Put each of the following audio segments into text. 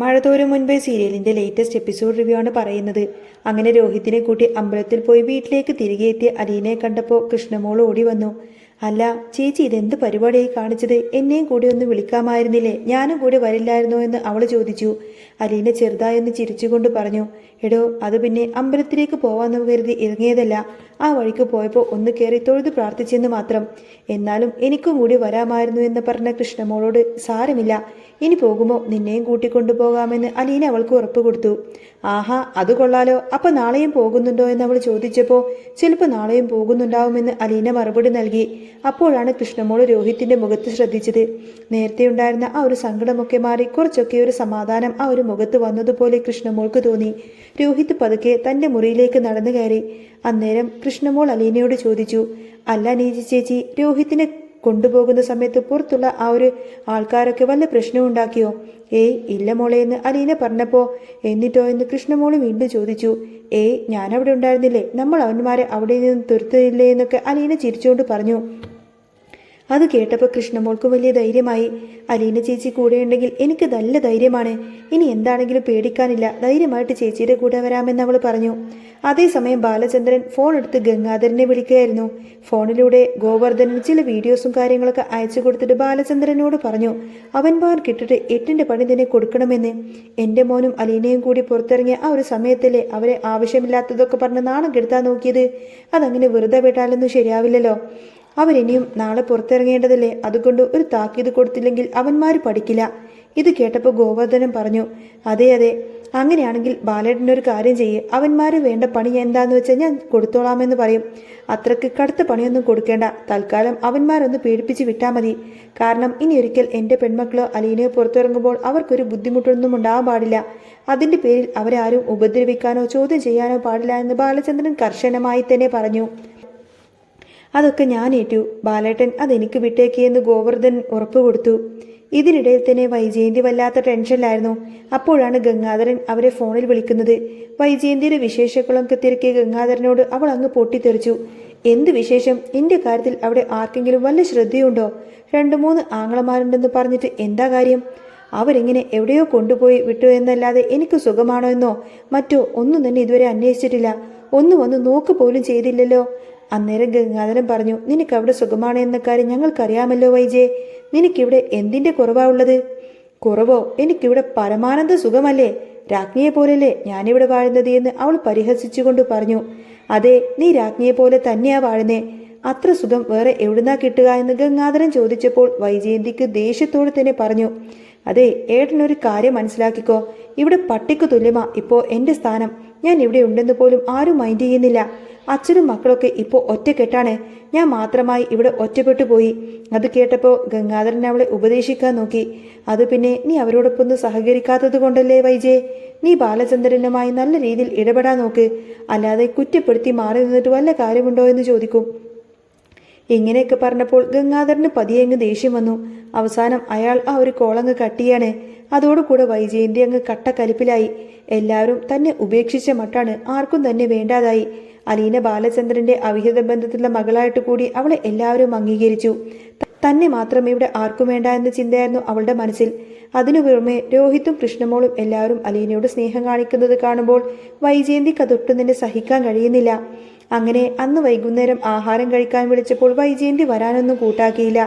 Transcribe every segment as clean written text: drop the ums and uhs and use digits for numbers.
മഴ തോരും മുൻപേ സീരിയലിന്റെ ലേറ്റസ്റ്റ് എപ്പിസോഡ് റിവ്യൂ ആണ് പറയുന്നത്. അങ്ങനെ രോഹിത്തിനെ കൂട്ടി അമ്പലത്തിൽ പോയി വീട്ടിലേക്ക് തിരികെ എത്തിയ അലീനയെ കണ്ടപ്പോൾ കൃഷ്ണമോൾ ഓടി വന്നു. അല്ല ചേച്ചി, ഇതെന്ത് പരിപാടിയായി കാണിച്ചത്? എന്നെയും കൂടി ഒന്ന് വിളിക്കാമായിരുന്നില്ലേ? ഞാനും കൂടി വരില്ലായിരുന്നോ എന്ന് അവൾ ചോദിച്ചു. അലീന ചെറുതായൊന്ന് ചിരിച്ചുകൊണ്ട് പറഞ്ഞു, എടോ, അത് പിന്നെ അമ്പലത്തിലേക്ക് പോവാന്ന് കരുതി ഇറങ്ങിയതല്ല. ആ വഴിക്ക് പോയപ്പോൾ ഒന്ന് കയറി തൊഴുത് പ്രാർത്ഥിച്ചെന്ന് മാത്രം. എന്നാലും എനിക്കും കൂടി വരാമായിരുന്നു എന്ന് പറഞ്ഞ കൃഷ്ണമോളോട്, സാരമില്ല, ഇനി പോകുമ്പോൾ നിന്നെയും കൂട്ടിക്കൊണ്ടുപോകാമെന്ന് അലീന അവൾക്ക് ഉറപ്പ് കൊടുത്തു. ആഹാ, അത് കൊള്ളാലോ. അപ്പൊ നാളെയും പോകുന്നുണ്ടോ എന്ന് അവൾ ചോദിച്ചപ്പോൾ ചിലപ്പോൾ നാളെയും പോകുന്നുണ്ടാവുമെന്ന് അലീന മറുപടി നൽകി. അപ്പോഴാണ് കൃഷ്ണമോള് രോഹിത്തിന്റെ മുഖത്ത് ശ്രദ്ധിച്ചത്. നേരത്തെ ഉണ്ടായിരുന്ന ആ ഒരു സങ്കടമൊക്കെ മാറി കുറച്ചൊക്കെ ഒരു സമാധാനം ആ ഒരു മുഖത്ത് വന്നതുപോലെ കൃഷ്ണമോൾക്ക് തോന്നി. രോഹിത് പതുക്കെ തന്റെ മുറിയിലേക്ക് നടന്നു കയറി. അന്നേരം കൃഷ്ണമോൾ അലീനയോട് ചോദിച്ചു, അല്ല നീജി ചേച്ചി, രോഹിത്തിനെ കൊണ്ടുപോകുന്ന സമയത്ത് പുറത്തുള്ള ആ ഒരു ആൾക്കാരൊക്കെ വല്ല പ്രശ്നവും ഉണ്ടാക്കിയോ? ഏയ് ഇല്ല മോളെ എന്ന് അലീന പറഞ്ഞപ്പോ എന്നിട്ടോ എന്ന് കൃഷ്ണമോള് വീണ്ടും ചോദിച്ചു. ഏയ് ഞാനവിടെ ഉണ്ടായിരുന്നില്ലേ, നമ്മൾ അവന്മാരെ അവിടെ നിന്ന് തുരത്തില്ലേ എന്നൊക്കെ അലീന ചിരിച്ചുകൊണ്ട് പറഞ്ഞു. അത് കേട്ടപ്പോൾ കൃഷ്ണമോൾക്ക് വലിയ ധൈര്യമായി. അലീന ചേച്ചി കൂടെയുണ്ടെങ്കിൽ എനിക്ക് നല്ല ധൈര്യമാണ്. ഇനി എന്താണെങ്കിലും പേടിക്കാനില്ല, ധൈര്യമായിട്ട് ചേച്ചിയുടെ കൂടെ വരാമെന്ന് അവൾ പറഞ്ഞു. അതേസമയം ബാലചന്ദ്രൻ ഫോൺ എടുത്ത് ഗംഗാധരനെ വിളിക്കുകയായിരുന്നു. ഫോണിലൂടെ ഗോവർദ്ധനന് ചില വീഡിയോസും കാര്യങ്ങളൊക്കെ അയച്ചു കൊടുത്തിട്ട് ബാലചന്ദ്രനോട് പറഞ്ഞു, അവന്മാർ കിട്ടിട്ട് 8ന്റെ പണി തന്നെ കൊടുക്കണമെന്ന്. എൻ്റെ മോനും അലീനയും കൂടി പുറത്തിറങ്ങിയ ആ ഒരു സമയത്തല്ലേ അവരെ ആവശ്യമില്ലാത്തതൊക്കെ പറഞ്ഞ് നാണം കെടുത്താൻ നോക്കിയത്. അതങ്ങനെ വെറുതെ വിട്ടാലൊന്നും ശരിയാവില്ലല്ലോ. അവരിനിയും നാളെ പുറത്തിറങ്ങേണ്ടതല്ലേ, അതുകൊണ്ട് ഒരു താക്കീത് കൊടുത്തില്ലെങ്കിൽ അവന്മാർ പഠിക്കില്ല. ഇത് കേട്ടപ്പോൾ ഗോവർദ്ധനൻ പറഞ്ഞു, അതെ അതെ, അങ്ങനെയാണെങ്കിൽ ബാലേട്ടനൊരു കാര്യം ചെയ്യ്, അവന്മാർ വേണ്ട പണി എന്താന്ന് വെച്ചാൽ ഞാൻ കൊടുത്തോളാമെന്ന് പറയും. അത്രയ്ക്ക് കടുത്ത പണിയൊന്നും കൊടുക്കേണ്ട, തൽക്കാലം അവന്മാരൊന്ന് പേടിപ്പിച്ച് വിട്ടാൽ മതി. കാരണം ഇനി ഒരിക്കൽ എൻ്റെ പെൺമക്കളോ അലീനയോ പുറത്തിറങ്ങുമ്പോൾ അവർക്കൊരു ബുദ്ധിമുട്ടൊന്നും ഉണ്ടാവാൻ പാടില്ല. അതിൻ്റെ പേരിൽ അവരെ ആരും ഉപദ്രവിക്കാനോ ചോദ്യം ചെയ്യാനോ പാടില്ല എന്ന് ബാലചന്ദ്രൻ കർശനമായി തന്നെ പറഞ്ഞു. അതൊക്കെ ഞാൻ ഏറ്റു ബാലേട്ടൻ, അതെനിക്ക് വിട്ടേക്കെന്ന് ഗോവർദ്ധൻ ഉറപ്പ് കൊടുത്തു. ഇതിനിടയിൽ തന്നെ വൈജയന്തി വല്ലാത്ത ടെൻഷനിലായിരുന്നു. അപ്പോഴാണ് ഗംഗാധരൻ അവരെ ഫോണിൽ വിളിക്കുന്നത്. വൈജയന്തിയുടെ വിശേഷങ്ങളൊക്കെ തിരക്കിയ ഗംഗാധരനോട് അവൾ അങ്ങ് പൊട്ടിത്തെറിച്ചു. എന്ത് വിശേഷം? എൻ്റെ കാര്യത്തിൽ അവിടെ ആർക്കെങ്കിലും വല്ല ശ്രദ്ധയുണ്ടോ? 2-3 ആങ്ങളമാരുണ്ടെന്ന് പറഞ്ഞിട്ട് എന്താ കാര്യം? അവരെങ്ങനെ എവിടെയോ കൊണ്ടുപോയി വിട്ടു എന്നല്ലാതെ എനിക്ക് സുഖമാണോ എന്നോ മറ്റോ ഒന്നും തന്നെ ഇതുവരെ അന്വേഷിച്ചിട്ടില്ല. ഒന്ന് വന്ന് നോക്ക് പോലും ചെയ്തില്ലല്ലോ. അന്നേരം ഗംഗാധരൻ പറഞ്ഞു, നിനക്ക് അവിടെ സുഖമാണ് എന്ന കാര്യം ഞങ്ങൾക്കറിയാമല്ലോ വൈജയെ. നിനക്കിവിടെ എന്തിൻ്റെ കുറവാ ഉള്ളത്? കുറവോ? എനിക്കിവിടെ പരമാനന്ദ സുഖമല്ലേ, രാജ്ഞിയെ പോലല്ലേ ഞാനിവിടെ വാഴുന്നത് എന്ന് അവൾ പരിഹസിച്ചുകൊണ്ട് പറഞ്ഞു. അതെ, നീ രാജ്ഞിയെ പോലെ തന്നെയാ വാഴുന്നേ. അത്ര സുഖം വേറെ എവിടുന്നാ കിട്ടുക എന്ന് ഗംഗാധരൻ ചോദിച്ചപ്പോൾ വൈജയന്തിക്ക് ദേഷ്യത്തോടെ തന്നെ പറഞ്ഞു, അതെ, ഏട്ടനൊരു കാര്യം മനസ്സിലാക്കിക്കോ, ഇവിടെ പട്ടിക്ക് തുല്യമാ ഇപ്പോൾ എൻ്റെ സ്ഥാനം. ഞാൻ ഇവിടെ ഉണ്ടെന്ന് പോലും ആരും മൈൻഡ് ചെയ്യുന്നില്ല. അച്ഛനും മക്കളൊക്കെ ഇപ്പോൾ ഒറ്റക്കെട്ടാണ്, ഞാൻ മാത്രമായി ഇവിടെ ഒറ്റപ്പെട്ടു പോയി. അത് കേട്ടപ്പോൾ ഗംഗാധരൻ അവളെ ഉപദേശിക്കാൻ നോക്കി. അത് പിന്നെ നീ അവരോടൊപ്പം ഒന്ന് സഹകരിക്കാത്തത് കൊണ്ടല്ലേ വൈജയെ. നീ ബാലചന്ദ്രനുമായി നല്ല രീതിയിൽ ഇടപെടാൻ നോക്ക്, അല്ലാതെ കുറ്റപ്പെടുത്തി മാറി നിന്നിട്ട് വല്ല കാര്യമുണ്ടോ എന്ന് ചോദിക്കും. ഇങ്ങനെയൊക്കെ പറഞ്ഞപ്പോൾ ഗംഗാധരന് പതിയെ ദേഷ്യം വന്നു. അവസാനം അയാൾ ആ ഒരു കോളങ്ങ് കട്ടിയാണ്. അതോടുകൂടെ വൈജയന്തി അങ്ങ് കട്ടക്കലിപ്പിലായി. എല്ലാവരും തന്നെ ഉപേക്ഷിച്ച മട്ടാണ്, ആർക്കും തന്നെ വേണ്ടാതായി. അലീന ബാലചന്ദ്രന്റെ അവിഹിത ബന്ധത്തിലുള്ള മകളായിട്ട് കൂടി അവളെ എല്ലാവരും അംഗീകരിച്ചു. തന്നെ മാത്രം ഇവിടെ ആർക്കും വേണ്ട എന്ന ചിന്തയായിരുന്നു അവളുടെ മനസ്സിൽ. അതിനു പുറമെ രോഹിത്തും കൃഷ്ണമോളും എല്ലാവരും അലീനയോട് സ്നേഹം കാണിക്കുന്നത് കാണുമ്പോൾ വൈജയന്തിക്ക് അതൊട്ടും തന്നെ സഹിക്കാൻ കഴിയുന്നില്ല. അങ്ങനെ അന്ന് വൈകുന്നേരം ആഹാരം കഴിക്കാൻ വിളിച്ചപ്പോൾ വൈജയന്തി വരാനൊന്നും കൂട്ടാക്കിയില്ല.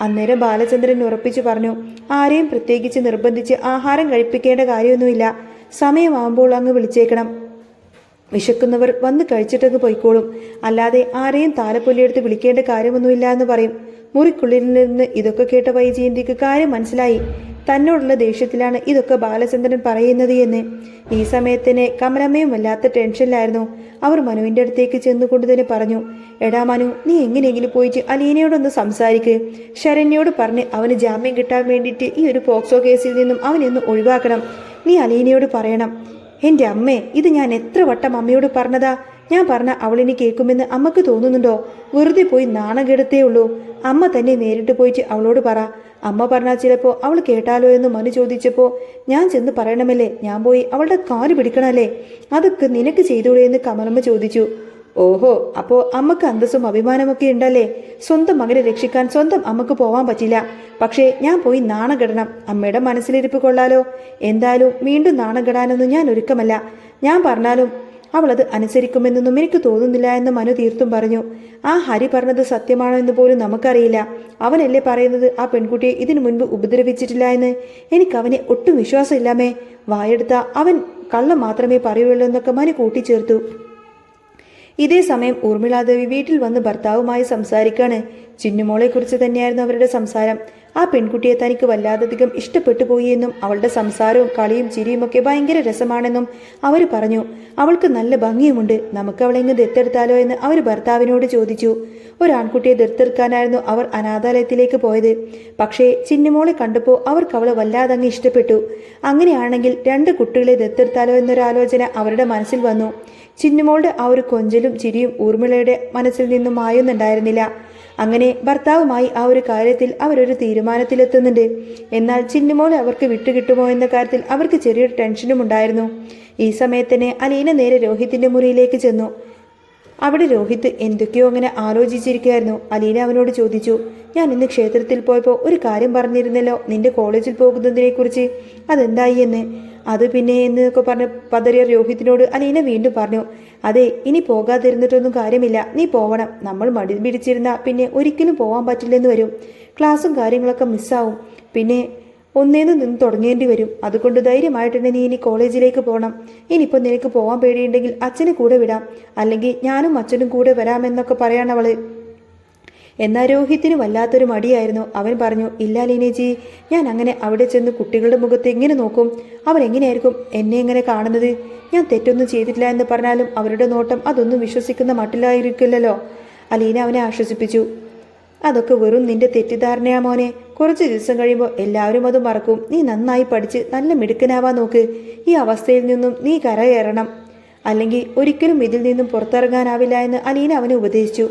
അന്നേരം ബാലചന്ദ്രൻ ഉറപ്പിച്ചു പറഞ്ഞു, ആരെയും പ്രത്യേകിച്ച് നിർബന്ധിച്ച് ആഹാരം കഴിപ്പിക്കേണ്ട കാര്യമൊന്നുമില്ല, സമയമാകുമ്പോൾ അങ്ങ് വിളിച്ചേക്കണം. വിശക്കുന്നവർ വന്ന് കഴിച്ചിട്ടങ്ങ് പോയിക്കോളും, അല്ലാതെ ആരെയും താലപ്പൊലിയെടുത്ത് വിളിക്കേണ്ട കാര്യമൊന്നുമില്ല എന്ന് പറയും. മുറിക്കുള്ളിൽ നിന്ന് ഇതൊക്കെ കേട്ട വൈജയന്തിക്ക് കാര്യം മനസ്സിലായി. തന്നോടുള്ള ദേഷ്യത്തിലാണ് ഇതൊക്കെ ബാലചന്ദ്രൻ പറയുന്നത് എന്ന്. ഈ സമയത്തിന് കമലമ്മയും വല്ലാത്ത ടെൻഷനിലായിരുന്നു. അവർ മനുവിൻ്റെ അടുത്തേക്ക് ചെന്നുകൊണ്ട് തന്നെ പറഞ്ഞു, എടാ മനു, നീ എങ്ങനെയെങ്കിലും പോയിട്ട് അലീനയോടൊന്ന് സംസാരിക്ക്. ശരണ്യോട് പറഞ്ഞ് അവന് ജാമ്യം കിട്ടാൻ വേണ്ടിയിട്ട് ഈ ഒരു പോക്സോ കേസിൽ നിന്നും അവനൊന്ന് ഒഴിവാക്കണം. നീ അലീനയോട് പറയണം. എൻ്റെ അമ്മേ, ഇത് ഞാൻ എത്ര വട്ടം അമ്മയോട് പറഞ്ഞതാ? ഞാൻ പറഞ്ഞ അവളിനി കേൾക്കുമെന്ന് അമ്മക്ക് തോന്നുന്നുണ്ടോ? വെറുതെ പോയി നാണം കെടുത്തേ ഉള്ളൂ. അമ്മ തന്നെ നേരിട്ട് പോയിട്ട് അവളോട് പറ. അമ്മ പറഞ്ഞാൽ ചിലപ്പോൾ അവൾ കേട്ടാലോ എന്ന് മനു ചോദിച്ചപ്പോൾ ഞാൻ ചെന്ന് പറയണമല്ലേ, ഞാൻ പോയി അവളുടെ കാല് പിടിക്കണമല്ലേ? അതൊക്കെ നിനക്ക് ചെയ്തൂടെ എന്ന് കമലമ്മ ചോദിച്ചു. ഓഹോ, അപ്പോ അമ്മക്ക് അന്തസ്സും അഭിമാനമൊക്കെ ഉണ്ടല്ലേ. സ്വന്തം മകനെ രക്ഷിക്കാൻ സ്വന്തം അമ്മക്ക് പോവാൻ പറ്റില്ല. പക്ഷേ ഞാൻ പോയി നാണം കെടണം. അമ്മയുടെ മനസ്സിലിരിപ്പ് കൊള്ളാലോ. എന്തായാലും വീണ്ടും നാണം കെടാനൊന്നും ഞാൻ ഒരുക്കമല്ല. ഞാൻ പറഞ്ഞാലും അവളത് അനുസരിക്കുമെന്നൊന്നും എനിക്ക് തോന്നുന്നില്ല എന്ന് മനു തീർത്തും പറഞ്ഞു. ആ ഹരി പറഞ്ഞത് സത്യമാണോ എന്ന് പോലും നമുക്കറിയില്ല. അവനല്ലേ പറയുന്നത് ആ പെൺകുട്ടിയെ ഇതിനു മുൻപ് ഉപദ്രവിച്ചിട്ടില്ല എന്ന്. എനിക്ക് അവനെ ഒട്ടും വിശ്വാസമില്ലാമേ. വായെടുത്ത അവൻ കള്ളം മാത്രമേ പറയുള്ളൂ എന്നൊക്കെ മനു കൂട്ടിച്ചേർത്തു. ഇതേ സമയം ഊർമിളാദേവി വീട്ടിൽ വന്ന് ഭർത്താവുമായി സംസാരിക്കാണ്. ചിന്നുമോളെക്കുറിച്ച് തന്നെയായിരുന്നു അവരുടെ സംസാരം. ആ പെൺകുട്ടിയെ തനിക്ക് വല്ലാതധികം ഇഷ്ടപ്പെട്ടു പോയി എന്നും അവളുടെ സംസാരവും കളിയും ചിരിയുമൊക്കെ ഭയങ്കര രസമാണെന്നും അവർ പറഞ്ഞു. അവൾക്ക് നല്ല ഭംഗിയുമുണ്ട്. നമുക്ക് അവളെങ്ങ് ദത്തെടുത്താലോ എന്ന് അവർ ഭർത്താവിനോട് ചോദിച്ചു. ഒരാൺകുട്ടിയെ ദത്തെടുക്കാനായിരുന്നു അവർ അനാഥാലയത്തിലേക്ക് പോയത്. പക്ഷേ ചിന്നുമോളെ കണ്ടപ്പോൾ അവർക്ക് അവളെ വല്ലാതങ്ങ് ഇഷ്ടപ്പെട്ടു. അങ്ങനെയാണെങ്കിൽ 2 കുട്ടികളെ ദത്തെടുത്താലോ എന്നൊരാലോചന അവരുടെ മനസ്സിൽ വന്നു. ചിന്നുമോളുടെ ആ ഒരു കൊഞ്ചലും ചിരിയും ഊർമിളയുടെ മനസ്സിൽ നിന്നും മായുന്നുണ്ടായിരുന്നില്ല. അങ്ങനെ ഭർത്താവുമായി ആ ഒരു കാര്യത്തിൽ അവരൊരു തീരുമാനത്തിലെത്തുന്നുണ്ട്. എന്നാൽ ചിന്നുമോളെ അവർക്ക് വിട്ടുകിട്ടുമോ എന്ന കാര്യത്തിൽ അവർക്ക് ചെറിയൊരു ടെൻഷനും ഉണ്ടായിരുന്നു. ഈ സമയത്തന്നെ അലീന നേരെ രോഹിത്തിന്റെ മുറിയിലേക്ക് ചെന്നു. അവിടെ രോഹിത് എന്തൊക്കെയോ അങ്ങനെ ആലോചിച്ചിരിക്കുകയായിരുന്നു. അലീന അവനോട് ചോദിച്ചു, ഞാൻ ഇന്ന് ക്ഷേത്രത്തിൽ പോയപ്പോൾ ഒരു കാര്യം പറഞ്ഞിരുന്നല്ലോ, നിന്റെ കോളേജിൽ പോകുന്നതിനെ കുറിച്ച്. അതെന്തായി എന്ന്. അത് പിന്നെ എന്നൊക്കെ പറഞ്ഞ് പതറിയ രോഹിത്തിനോട് അലീന വീണ്ടും പറഞ്ഞു, അതെ, ഇനി പോകാതിരുന്നിട്ടൊന്നും കാര്യമില്ല. നീ പോവണം. നമ്മൾ മടി പിടിച്ചിരുന്ന പിന്നെ ഒരിക്കലും പോകാൻ പറ്റില്ലെന്ന് വരും. ക്ലാസ്സും കാര്യങ്ങളൊക്കെ മിസ്സാവും. പിന്നെ ഒന്നേന്ന് നിന്ന് തുടങ്ങേണ്ടി വരും. അതുകൊണ്ട് ധൈര്യമായിട്ട് തന്നെ നീ ഇനി കോളേജിലേക്ക് പോകണം. ഇനിയിപ്പോൾ നിനക്ക് പോകാൻ പേടിയുണ്ടെങ്കിൽ അച്ഛനെ കൂടെ വിടാം, അല്ലെങ്കിൽ ഞാനും അച്ഛനും കൂടെ വരാമെന്നൊക്കെ പറയാണവള്. എന്നാൽ രോഹിത്തിന് വല്ലാത്തൊരു മടിയായിരുന്നു. അവൻ പറഞ്ഞു, ഇല്ല ലീനേജി, ഞാൻ അങ്ങനെ അവിടെ ചെന്ന് കുട്ടികളുടെ മുഖത്ത് എങ്ങനെ നോക്കും? അവരെങ്ങനെയായിരിക്കും എന്നെ എങ്ങനെ കാണുന്നത്? ഞാൻ തെറ്റൊന്നും ചെയ്തിട്ടില്ല എന്ന് പറഞ്ഞാലും അവരുടെ നോട്ടം അതൊന്നും വിശ്വസിക്കുന്ന മട്ടിലായിരിക്കില്ലല്ലോ. അലീന അവനെ ആശ്വസിപ്പിച്ചു. അതൊക്കെ വെറും നിന്റെ തെറ്റിദ്ധാരണയാ മോനെ. കുറച്ച് ദിവസം കഴിയുമ്പോൾ എല്ലാവരും അത് മറക്കും. നീ നന്നായി പഠിച്ച് നല്ല മിടുക്കനാവാൻ നോക്ക്. ഈ അവസ്ഥയിൽ നിന്നും നീ കരകയറണം, അല്ലെങ്കിൽ ഒരിക്കലും ഇതിൽ നിന്നും പുറത്തിറങ്ങാനാവില്ല എന്ന് അലീന അവനെ ഉപദേശിച്ചു.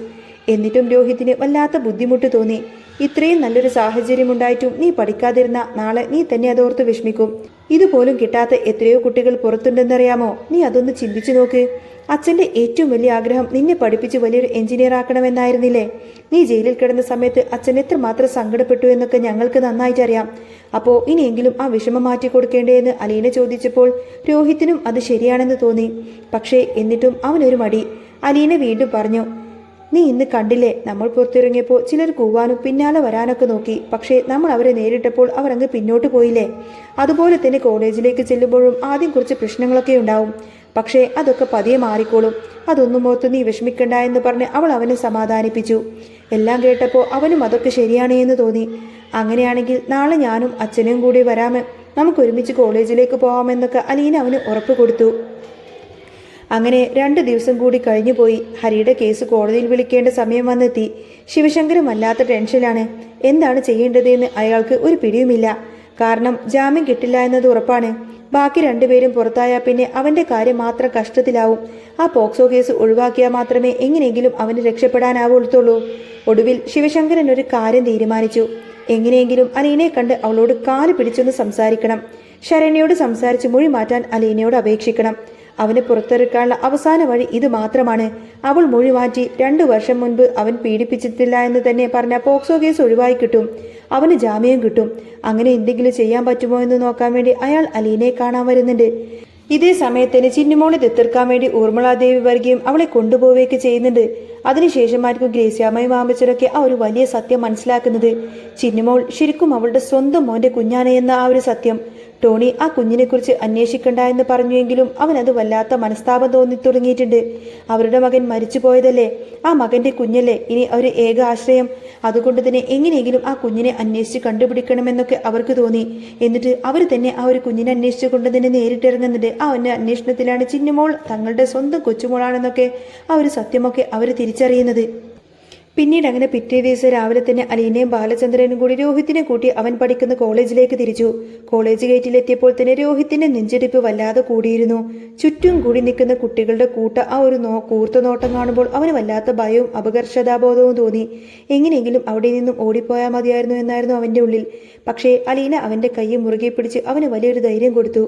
എന്നിട്ടും രോഹിത്തിന് വല്ലാത്ത ബുദ്ധിമുട്ട് തോന്നി. ഇത്രയും നല്ലൊരു സാഹചര്യം ഉണ്ടായിട്ടും നീ പഠിക്കാതിരുന്ന നാളെ നീ തന്നെ അതോർത്ത് വിഷമിക്കും. ഇതുപോലും കിട്ടാത്ത എത്രയോ കുട്ടികൾ പുറത്തുണ്ടെന്നറിയാമോ? നീ അതൊന്ന് ചിന്തിച്ചു നോക്ക്. അച്ഛൻ്റെ ഏറ്റവും വലിയ ആഗ്രഹം നിന്നെ പഠിപ്പിച്ച് വലിയൊരു എഞ്ചിനീയർ ആക്കണമെന്നായിരുന്നില്ലേ? നീ ജയിലിൽ കിടന്ന സമയത്ത് അച്ഛൻ എത്രമാത്രം സങ്കടപ്പെട്ടു എന്നൊക്കെ ഞങ്ങൾക്ക് നന്നായിട്ടറിയാം. അപ്പോൾ ഇനിയെങ്കിലും ആ വിഷമം മാറ്റി കൊടുക്കേണ്ടേ എന്ന് അലീന ചോദിച്ചപ്പോൾ രോഹിത്തിനും അത് ശരിയാണെന്ന് തോന്നി. പക്ഷേ എന്നിട്ടും അവനൊരു മടി. അലീന വീണ്ടും പറഞ്ഞു, നീ ഇന്ന് കണ്ടില്ലേ, നമ്മൾ പുറത്തിറങ്ങിയപ്പോൾ ചിലർ കൂവാനും പിന്നാലെ വരാനൊക്കെ നോക്കി. പക്ഷേ നമ്മൾ അവരെ നേരിട്ടപ്പോൾ അവർ അങ്ങ് പിന്നോട്ട് പോയില്ലേ? അതുപോലെ തന്നെ കോളേജിലേക്ക് ചെല്ലുമ്പോഴും ആദ്യം കുറച്ച് പ്രശ്നങ്ങളൊക്കെ ഉണ്ടാവും. പക്ഷേ അതൊക്കെ പതിയെ മാറിക്കോളും. അതൊന്നും ഓർത്ത് നീ വിഷമിക്കണ്ട എന്ന് പറഞ്ഞ് അവൾ അവനെ സമാധാനിപ്പിച്ചു. എല്ലാം കേട്ടപ്പോൾ അവനും അതൊക്കെ ശരിയാണ് എന്ന് തോന്നി. അങ്ങനെയാണെങ്കിൽ നാളെ ഞാനും അച്ഛനും കൂടി വരാമേ, നമുക്ക് ഒരുമിച്ച് കോളേജിലേക്ക് പോകാമെന്നൊക്കെ അലീന അവന് ഉറപ്പ് കൊടുത്തു. അങ്ങനെ 2 ദിവസം കൂടി കഴിഞ്ഞുപോയി. ഹരിയുടെ കേസ് കോടതിയിൽ വിളിക്കേണ്ട സമയം വന്നെത്തി. ശിവശങ്കരൻ വല്ലാത്ത ടെൻഷനിലാണ്. എന്താണ് ചെയ്യേണ്ടതെന്ന് അയാൾക്ക് ഒരു പിടിയുമില്ല. കാരണം ജാമ്യം കിട്ടില്ല എന്നത് ഉറപ്പാണ്. ബാക്കി 2 പേരും പുറത്തായാൽ പിന്നെ അവന്റെ കാര്യം മാത്രം കഷ്ടത്തിലാവും. ആ പോക്സോ കേസ് ഒഴിവാക്കിയാൽ മാത്രമേ എങ്ങനെയെങ്കിലും അവന് രക്ഷപ്പെടാനാവുള്ളൂ. ഒടുവിൽ ശിവശങ്കരൻ ഒരു കാര്യം തീരുമാനിച്ചു. എങ്ങനെയെങ്കിലും അലീനയെ കണ്ട് അവളോട് കാല് പിടിച്ചൊന്ന് സംസാരിക്കണം. ശരണ്യയോട് സംസാരിച്ച് മൊഴി മാറ്റാൻ അലീനയോട് അപേക്ഷിക്കണം. അവനെ പുറത്തിറക്കാനുള്ള അവസാന വഴി ഇത് മാത്രമാണ്. അവൾ മൊഴി മാറ്റി 2 വർഷം മുൻപ് അവൻ പീഡിപ്പിച്ചിട്ടില്ല എന്ന് തന്നെ പറഞ്ഞ പോക്സോ കേസ് ഒഴിവായി കിട്ടും. അവന് ജാമ്യം കിട്ടും. അങ്ങനെ എന്തെങ്കിലും ചെയ്യാൻ പറ്റുമോ എന്ന് നോക്കാൻ വേണ്ടി അയാൾ അലീനയെ കാണാൻ വരുന്നുണ്ട്. ഇതേ സമയത്തിന് ചിന്നുമോളെ ദത്തെടുക്കാൻ വേണ്ടി ഊർമിളാദേവി വരികയും അവളെ കൊണ്ടുപോവുകയൊക്കെ ചെയ്യുന്നുണ്ട്. അതിനുശേഷമായിരിക്കും ഗ്രേസ്യാമ്മയും മാമച്ചനൊക്കെ ആ ഒരു വലിയ സത്യം മനസ്സിലാക്കുന്നത്. ചിന്നുമോൾ ശരിക്കും അവളുടെ സ്വന്തം മോന്റെ കുഞ്ഞാണ് എന്ന ആ ഒരു സത്യം. ടോണി ആ കുഞ്ഞിനെക്കുറിച്ച് അന്വേഷിക്കണ്ട എന്ന് പറഞ്ഞുവെങ്കിലും അവനത് വല്ലാത്ത മനസ്താപം തോന്നി തുടങ്ങിയിട്ടുണ്ട്. അവരുടെ മകൻ മരിച്ചു പോയതല്ലേ, ആ മകന്റെ കുഞ്ഞല്ലേ ഇനി ഒരു ഏക ആശ്രയം. അതുകൊണ്ട് തന്നെ എങ്ങനെയെങ്കിലും ആ കുഞ്ഞിനെ അന്വേഷിച്ച് കണ്ടുപിടിക്കണമെന്നൊക്കെ അവർക്ക് തോന്നി. എന്നിട്ട് അവർ തന്നെ ആ ഒരു കുഞ്ഞിനെ അന്വേഷിച്ചു കൊണ്ട് തന്നെ നേരിട്ടിറങ്ങുന്നുണ്ട്. ആ ഒരു അന്വേഷണത്തിലാണ് ചിന്നുമോൾ തങ്ങളുടെ സ്വന്തം കൊച്ചുമോളാണെന്നൊക്കെ ആ ഒരു സത്യമൊക്കെ അവർ തിരിച്ചറിയുന്നത്. പിന്നീട് അങ്ങനെ പിറ്റേ ദിവസം രാവിലെ തന്നെ അലീനയും ബാലചന്ദ്രനും കൂടി രോഹിത്തിനെ കൂട്ടി അവൻ പഠിക്കുന്ന കോളേജിലേക്ക് തിരിച്ചു. കോളേജ് ഗേറ്റിലെത്തിയപ്പോൾ തന്നെ രോഹിത്തിന്റെ നെഞ്ചിടിപ്പ് വല്ലാതെ കൂടിയിരുന്നു. ചുറ്റും കൂടി നിൽക്കുന്ന കുട്ടികളുടെ ആ ഒരു കൂർത്ത നോട്ടം കാണുമ്പോൾ അവന് വല്ലാത്ത ഭയവും അപകർഷതാബോധവും തോന്നി. എങ്ങനെയെങ്കിലും അവിടെ നിന്നും ഓടിപ്പോയാൽ മതിയായിരുന്നു എന്നായിരുന്നു അവന്റെ ഉള്ളിൽ. പക്ഷേ അലീന അവന്റെ കൈ മുറുകെ പിടിച്ച് അവന് വലിയൊരു ധൈര്യം കൊടുത്തു.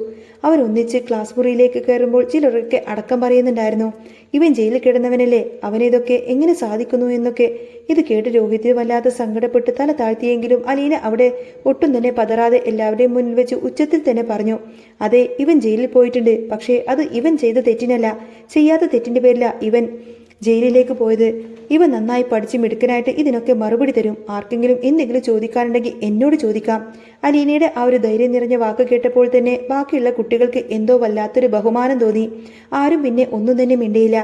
അവരൊന്നിച്ച് ക്ലാസ് മുറിയിലേക്ക് കയറുമ്പോൾ ചിലരൊക്കെ അടക്കം പറയുന്നുണ്ടായിരുന്നു, ഇവൻ ജയിലിൽ കിടന്നവനല്ലേ, അവനിതൊക്കെ എങ്ങനെ സാധിക്കുന്നു എന്നൊക്കെ. ഇത് കേട്ട് രോഹിത്തിന് വല്ലാതെ സങ്കടപ്പെട്ട് തല താഴ്ത്തിയെങ്കിലും അലീന അവിടെ ഒട്ടും തന്നെ പതറാതെ എല്ലാവരുടെയും മുന്നിൽ വെച്ച് ഉച്ചത്തിൽ തന്നെ പറഞ്ഞു, അതെ, ഇവൻ ജയിലിൽ പോയിട്ടുണ്ട്. പക്ഷേ അത് ഇവൻ ചെയ്ത തെറ്റിനല്ല, ചെയ്യാത്ത തെറ്റിന്റെ പേരില ഇവൻ ജയിലിലേക്ക് പോയത്. ഇവൻ നന്നായി പഠിച്ച് മിടുക്കനായിട്ട് ഇതിനൊക്കെ മറുപടി തരും. ആർക്കെങ്കിലും എന്തെങ്കിലും ചോദിക്കാനുണ്ടെങ്കിൽ എന്നോട് ചോദിക്കാം. അലീനയുടെ ആ ഒരു ധൈര്യം നിറഞ്ഞ വാക്ക് കേട്ടപ്പോൾ തന്നെ ബാക്കിയുള്ള കുട്ടികൾക്ക് എന്തോ വല്ലാത്തൊരു ബഹുമാനം തോന്നി. ആരും പിന്നെ ഒന്നും തന്നെ മിണ്ടിയില്ല.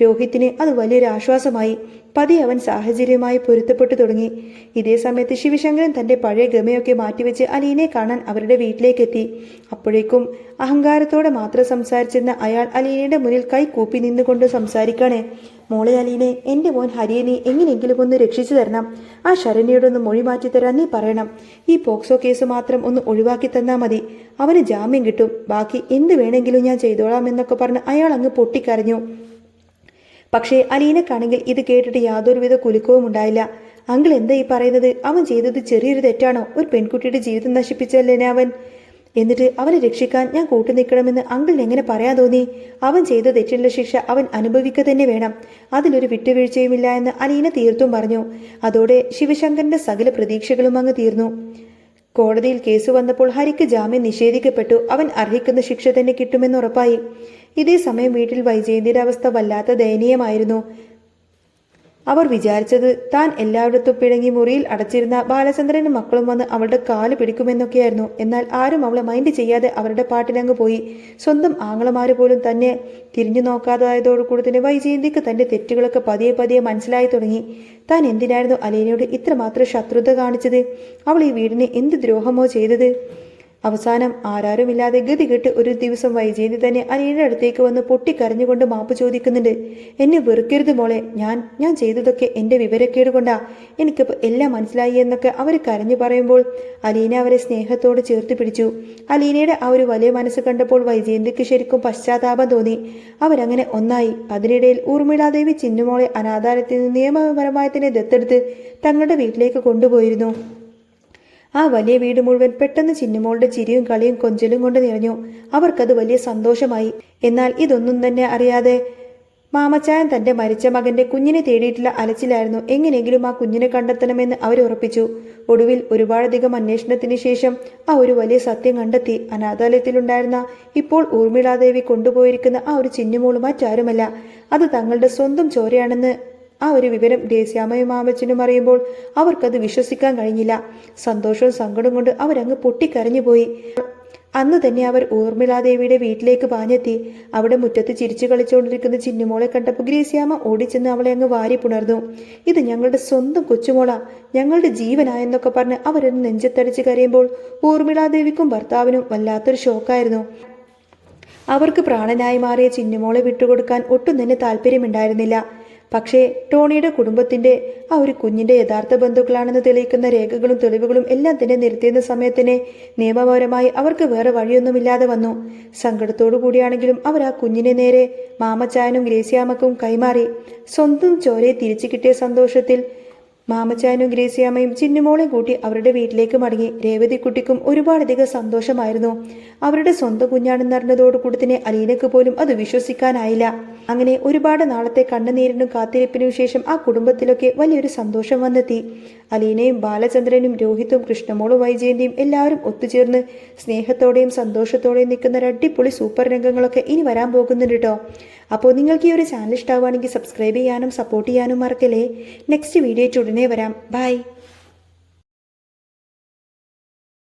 രോഹിത്തിന് അത് വലിയൊരു ആശ്വാസമായി. പതിയെ അവൻ സാഹചര്യവുമായി പൊരുത്തപ്പെട്ടു തുടങ്ങി. ഇതേ സമയത്ത് ശിവശങ്കരൻ തന്റെ പഴയ ഗമയൊക്കെ മാറ്റിവെച്ച് അലീനയെ കാണാൻ അവരുടെ വീട്ടിലേക്കെത്തി. അപ്പോഴേക്കും അഹങ്കാരത്തോടെ മാത്രം സംസാരിച്ചിരുന്ന അയാൾ അലീനയുടെ മുന്നിൽ കൈ കൂപ്പി നിന്നുകൊണ്ട് സംസാരിക്കാണ്. മോളെ അലീനെ, എന്റെ മോൻ ഹരിയെ നീ എങ്ങനെയെങ്കിലും ഒന്ന് രക്ഷിച്ചു തരണം. ആ ശരണ്യയോടൊന്ന് മൊഴി മാറ്റി തരാൻ നീ പറയണം. ഈ പോക്സോ കേസ് മാത്രം ഒന്ന് ഒഴിവാക്കി തന്നാൽ മതി. അവന് ജാമ്യം കിട്ടും. ബാക്കി എന്ത് വേണമെങ്കിലും ഞാൻ ചെയ്തോളാം എന്നൊക്കെ പറഞ്ഞ് അയാൾ അങ്ങ് പൊട്ടിക്കരഞ്ഞു. പക്ഷേ അലീനക്കാണെങ്കിൽ ഇത് കേട്ടിട്ട് യാതൊരുവിധ കുലുക്കവും ഉണ്ടായില്ല. അങ്കിൾ എന്താ ഈ പറയുന്നത്? അവൻ ചെയ്തത് ചെറിയൊരു തെറ്റാണോ? ഒരു പെൺകുട്ടിയുടെ ജീവിതം നശിപ്പിച്ചല്ലേ അവൻ. എന്നിട്ട് അവനെ രക്ഷിക്കാൻ ഞാൻ കൂട്ടുനിൽക്കണമെന്ന് അങ്കിളിന് എങ്ങനെ പറയാൻ തോന്നി? അവൻ ചെയ്ത തെറ്റിനുള്ള ശിക്ഷ അവൻ അനുഭവിക്കുക തന്നെ വേണം. അതിലൊരു വിട്ടുവീഴ്ചയുമില്ല എന്ന് അലീന തീർത്തും പറഞ്ഞു. അതോടെ ശിവശങ്കരന്റെ സകല പ്രതീക്ഷകളും അങ്ങ് തീർന്നു. കോടതിയിൽ കേസ് വന്നപ്പോൾ ഹരിക്ക് ജാമ്യം നിഷേധിക്കപ്പെട്ടു. അവൻ അർഹിക്കുന്ന ശിക്ഷ തന്നെ കിട്ടുമെന്ന് ഉറപ്പായി. ഇതേ സമയം വീട്ടിൽ വൈജയന്തിയുടെ അവസ്ഥ വല്ലാത്ത ദയനീയമായിരുന്നു. അവർ വിചാരിച്ചത് താൻ എല്ലായിടത്തും പിഴങ്ങി മുറിയിൽ അടച്ചിരുന്ന ബാലചന്ദ്രനും മക്കളും വന്ന് അവളുടെ കാല് പിടിക്കുമെന്നൊക്കെയായിരുന്നു. എന്നാൽ ആരും അവളെ മൈൻഡ് ചെയ്യാതെ അവരുടെ പാട്ടിലങ്ങ് പോയി. സ്വന്തം ആങ്ങളമാര് പോലും തന്നെ തിരിഞ്ഞു നോക്കാതായതോടുകൂടി തന്നെ വൈജയന്തിക്ക് തന്റെ തെറ്റുകളൊക്കെ പതിയെ പതിയെ മനസ്സിലായി തുടങ്ങി. താൻ എന്തിനായിരുന്നു അലീനയോട് ഇത്രമാത്രം ശത്രുത കാണിച്ചത്? അവൾ ഈ വീടിന് എന്ത് ദ്രോഹമോ ചെയ്തത്? അവസാനം ആരാരുമില്ലാതെ ഗതികെട്ട് ഒരു ദിവസം വൈജയന്തി തന്നെ അലീനയുടെ അടുത്തേക്ക് വന്ന് പൊട്ടിക്കരഞ്ഞുകൊണ്ട് മാപ്പ് ചോദിക്കുന്നുണ്ട്. എന്നെ വെറുക്കരുത് മോളെ, ഞാൻ ചെയ്തതൊക്കെ എൻ്റെ വിവരക്കേട് കൊണ്ടാ. എനിക്കിപ്പോൾ എല്ലാം മനസ്സിലായി എന്നൊക്കെ അവർ കരഞ്ഞു പറയുമ്പോൾ അലീന അവരെ സ്നേഹത്തോട് ചേർത്ത് പിടിച്ചു. അലീനയുടെ ആ ഒരു വലിയ മനസ്സ് കണ്ടപ്പോൾ വൈജയന്തിക്ക് ശരിക്കും പശ്ചാത്താപം തോന്നി. അവരങ്ങനെ ഒന്നായി. അതിനിടയിൽ ഊർമിളാദേവി ചിന്നുമോളെ അനാഥാലയത്തിൽ നിന്ന് നിയമപരമായി തന്നെ ദത്തെടുത്ത് തങ്ങളുടെ വീട്ടിലേക്ക് കൊണ്ടുപോയിരുന്നു. ആ വലിയ വീട് മുഴുവൻ പെട്ടെന്ന് ചിന്നുമോളുടെ ചിരിയും കളിയും കൊഞ്ചലും കൊണ്ട് നിറഞ്ഞു. അവർക്കത് വലിയ സന്തോഷമായി. എന്നാൽ ഇതൊന്നും തന്നെ അറിയാതെ മാമച്ചായൻ തന്റെ മരിച്ച മകന്റെ കുഞ്ഞിനെ തേടിയിട്ടുള്ള അലച്ചിലായിരുന്നു. എങ്ങനെയെങ്കിലും ആ കുഞ്ഞിനെ കണ്ടെത്തണമെന്ന് അവർ ഉറപ്പിച്ചു. ഒടുവിൽ ഒരുപാടധികം അന്വേഷണത്തിന് ശേഷം ആ ഒരു വലിയ സത്യം കണ്ടെത്തി. അനാഥാലയത്തിലുണ്ടായിരുന്ന ഇപ്പോൾ ഊർമിളാദേവി കൊണ്ടുപോയിരിക്കുന്ന ആ ഒരു ചിന്നുമോള് മറ്റാരുമല്ല, അത് തങ്ങളുടെ സ്വന്തം ചോരയാണെന്ന് ആ ഒരു വിവരം ദേശീയാമ്മയും മാമച്ചനും അറിയുമ്പോൾ അവർക്കത് വിശ്വസിക്കാൻ കഴിഞ്ഞില്ല. സന്തോഷവും സങ്കടവും കൊണ്ട് അവരങ്ങ് പൊട്ടിക്കരഞ്ഞുപോയി. അന്ന് തന്നെ അവർ ഊർമിളാദേവിയുടെ വീട്ടിലേക്ക് പാഞ്ഞെത്തി. അവിടെ മുറ്റത്ത് ചിരിച്ചു കളിച്ചുകൊണ്ടിരിക്കുന്ന ചിന്നുമോളെ കണ്ടപ്പോൾ ഗ്രേസ്യാമ്മ ഓടിച്ചെന്ന് അവളെ അങ്ങ് വാരി പുണർന്നു. ഇത് ഞങ്ങളുടെ സ്വന്തം കൊച്ചുമോളാ, ഞങ്ങളുടെ ജീവനായെന്നൊക്കെ പറഞ്ഞ് അവരൊന്ന് നെഞ്ചത്തടിച്ച് കരയുമ്പോൾ ഊർമിളാദേവിക്കും ഭർത്താവിനും വല്ലാത്തൊരു ഷോക്കായിരുന്നു. അവർക്ക് പ്രാണനായി മാറിയ ചിന്നുമോളെ വിട്ടുകൊടുക്കാൻ ഒട്ടും തന്നെ താല്പര്യമുണ്ടായിരുന്നില്ല. പക്ഷേ ടോണിയുടെ കുടുംബത്തിന്റെ ആ ഒരു കുഞ്ഞിന്റെ യഥാർത്ഥ ബന്ധുക്കളാണെന്ന് തെളിയിക്കുന്ന രേഖകളും തെളിവുകളും എല്ലാം തന്നെ നിരത്തിയുന്ന സമയത്തിന് നിയമപരമായി അവർക്ക് വേറെ വഴിയൊന്നുമില്ലാതെ വന്നു. സങ്കടത്തോടു കൂടിയാണെങ്കിലും അവർ ആ കുഞ്ഞിനെ നേരെ മാമച്ചായനും ഗ്രേസ്യാമ്മക്കും കൈമാറി. സ്വന്തം ചോരയെ തിരിച്ചു കിട്ടിയ സന്തോഷത്തിൽ മാമച്ചായനും ഗ്രേസ്യാമ്മയും ചിന്നുമോളെയും കൂട്ടി അവരുടെ വീട്ടിലേക്ക് മടങ്ങി. രേവതിക്കുട്ടിക്കും ഒരുപാടധികം സന്തോഷമായിരുന്നു. അവരുടെ സ്വന്തം കുഞ്ഞാണെന്നറിഞ്ഞതോടുകൂടി തന്നെ അലീനക്ക് പോലും അത് വിശ്വസിക്കാനായില്ല. അങ്ങനെ ഒരുപാട് നാളത്തെ കണ്ണുനീരിനും കാത്തിരിപ്പിനും ശേഷം ആ കുടുംബത്തിലൊക്കെ വലിയൊരു സന്തോഷം വന്നെത്തി. അലീനയും ബാലചന്ദ്രനും രോഹിത്തും കൃഷ്ണമോളും വൈജയന്തിയും എല്ലാവരും ഒത്തുചേർന്ന് സ്നേഹത്തോടെയും സന്തോഷത്തോടെയും നിൽക്കുന്ന ഒരു അടിപൊളി സൂപ്പർ രംഗങ്ങളൊക്കെ ഇനി വരാൻ പോകുന്നുണ്ട് കേട്ടോ. അപ്പോൾ നിങ്ങൾക്ക് ഈ ഒരു ചാനൽ ഇഷ്ടമാവുകയാണെങ്കിൽ സബ്സ്ക്രൈബ് ചെയ്യാനും സപ്പോർട്ട് ചെയ്യാനും മറക്കല്ലേ. നെക്സ്റ്റ് വീഡിയോ ഉടനെ വരാം. ബൈ.